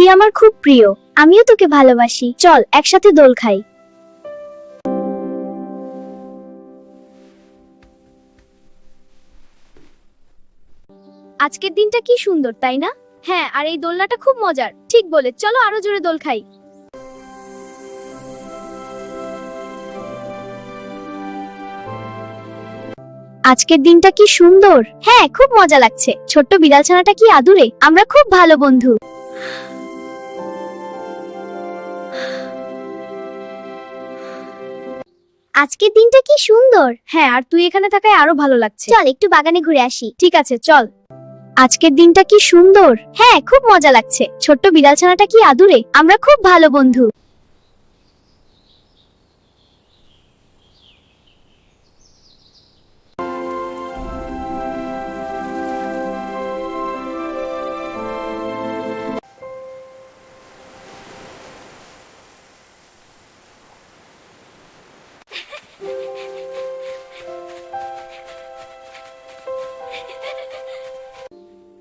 তুই আমার খুব প্রিয়, আমিও তোকে ভালোবাসি। চল একসাথে দোল খাই। আজকের দিনটা কি সুন্দর, তাই না? হ্যাঁ, আর এই দোলনাটা খুব মজার। ঠিক বলে, চলো আরো জোরে দোল খাই। আজকের দিনটা কি সুন্দর। হ্যাঁ, খুব মজা লাগছে। ছোট্ট বিড়াল ছানাটা কি আদুরে। আমরা খুব ভালো বন্ধু। আজকের দিনটা কি সুন্দর। হ্যাঁ, আর তুই এখানে থাকায় আরো ভালো লাগছে। চল একটু বাগানে ঘুরে আসি। ঠিক আছে, চল। আজকের দিনটা কি সুন্দর। হ্যাঁ, খুব মজা লাগছে। ছোট্ট বিড়াল ছানাটা কি আদুরে। আমরা খুব ভালো বন্ধু।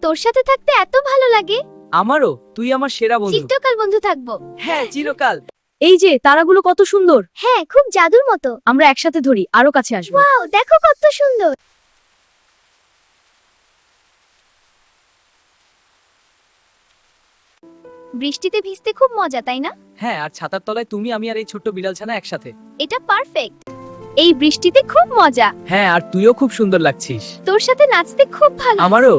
তোর সাথে থাকতে এত ভালো লাগে। আমারও, তুই আমার সেরা বন্ধু। চিরকাল বন্ধু থাকবো। হ্যাঁ, চিরকাল। এই যে তারাগুলো কত সুন্দর। হ্যাঁ, খুব জাদুর মতো। আমরা একসাথে ধরি, আরো কাছে আসবো। ওয়াও, দেখো কত সুন্দর। বৃষ্টিতে ভিজতে খুব মজা, তাই না? হ্যাঁ, আর ছাতার তলায় তুমি, আমি আর এই ছোট্ট বিড়াল ছানা একসাথে। এটা পারফেক্ট। এই বৃষ্টিতে খুব মজা। হ্যাঁ, আর তুইও খুব সুন্দর লাগছিস। তোর সাথে নাচতে খুব ভালো। আমারও।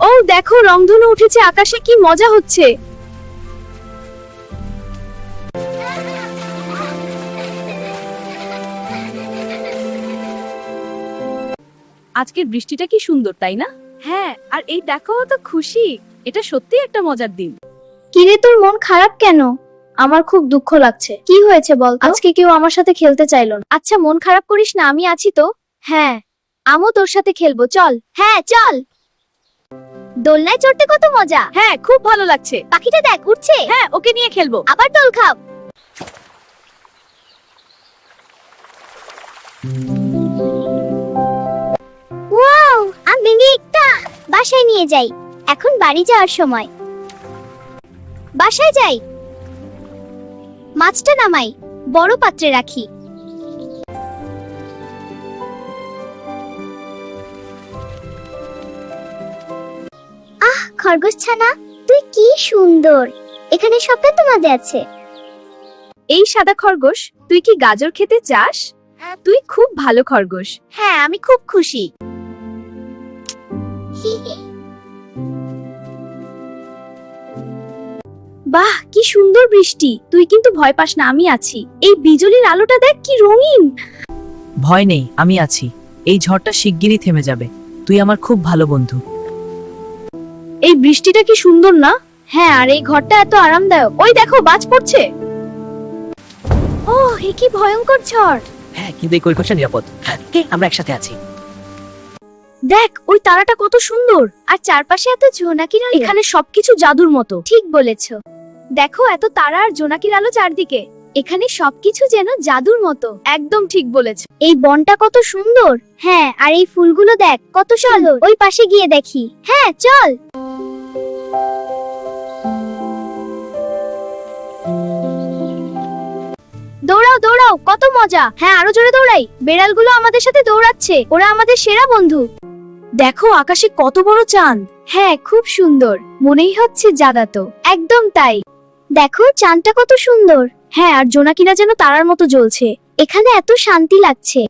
ও দেখো, রংধনু উঠেছে আকাশে, কি মজা হচ্ছে। আজকের বৃষ্টিটা কি সুন্দর, তাই না? হ্যাঁ, আর এই দেখো তো খুশি। এটা সত্যি একটা মজার দিন। কিরে, তোর মন খারাপ কেন? আমার খুব দুঃখ লাগছে। কি হয়েছে বল? আজকে কেউ আমার সাথে খেলতে চাইলো না। আচ্ছা, মন খারাপ করিস না, আমি আছি তো। হ্যাঁ, আমিও তোর সাথে খেলবো, চল। হ্যাঁ, চল। দোলনায় চড়তে কত মজা। হ্যাঁ, খুব ভালো লাগছে। পাখিটা দেখ, উঠছে। হ্যাঁ, ওকে নিয়ে খেলবো। আবার দোল খাও। ওয়াও, আমি একটা বাসায় নিয়ে যাই। এখন বাড়ি যাওয়ার সময়। বাসায় যাই। মাছটা নামাই, বড় পাত্রে রাখি। আহ, খরগোশ ছানা, তুই কি সুন্দর। এখানে সবটা তোমাদের আছে। এই সাদা খরগোশ, তুই কি গাজর খেতে চাস? তুই খুব ভালো খরগোশ। হ্যাঁ, আমি খুব খুশি। বাহ, কি সুন্দর বৃষ্টি। তুই কিন্তু ভয় পাস না, আমি আছি। এই বিজলির আলোটা দেখ, কি রঙিন। ভয় নেই, আমি আছি। এই ঝড়টা শিগগিরই থেমে যাবে। তুই আমার খুব ভালো বন্ধু। এই বৃষ্টিটা কি সুন্দর না? হ্যাঁ, আর এই ঘরটা এত আরামদায়ক। ওই দেখো, বাজ পড়ছে। ওহ, এ কি ভয়ঙ্কর ঝড়। হ্যাঁ, কিন্তু এই কৈফিয়তটা নিরাপদ। আমরা একসাথে আছি। দেখ, ওই তারাটা কত সুন্দর। আর চারপাশে এত জোনাকির আলো। এখানে সবকিছু জাদুর মতো। ঠিক বলেছো। দেখো, এত তারা আর জোনাকির আলো চারদিকে। এখানে সবকিছু যেন জাদুর মতো। একদম ঠিক বলেছ। এই বনটা কত সুন্দর। হ্যাঁ, আর এই ফুলগুলো দেখ কত সুন্দর। ওই পাশে গিয়ে দেখি। হ্যাঁ, চল। দৌড়াও দৌড়াও, কত মজা। হ্যাঁ, আরো জোরে দৌড়াই। বেড়ালগুলো আমাদের সাথে দৌড়াচ্ছে। ওরা আমাদের সেরা বন্ধু। দেখো, আকাশে কত বড় চাঁদ। হ্যাঁ, খুব সুন্দর। মনেই হচ্ছে জাদাতো। একদম তাই। দেখো, চাঁদটা কত সুন্দর। হ্যাঁ, আর জোনাকিরা যেন তারার মতো জ্বলছে। এখানে এত শান্তি লাগছে।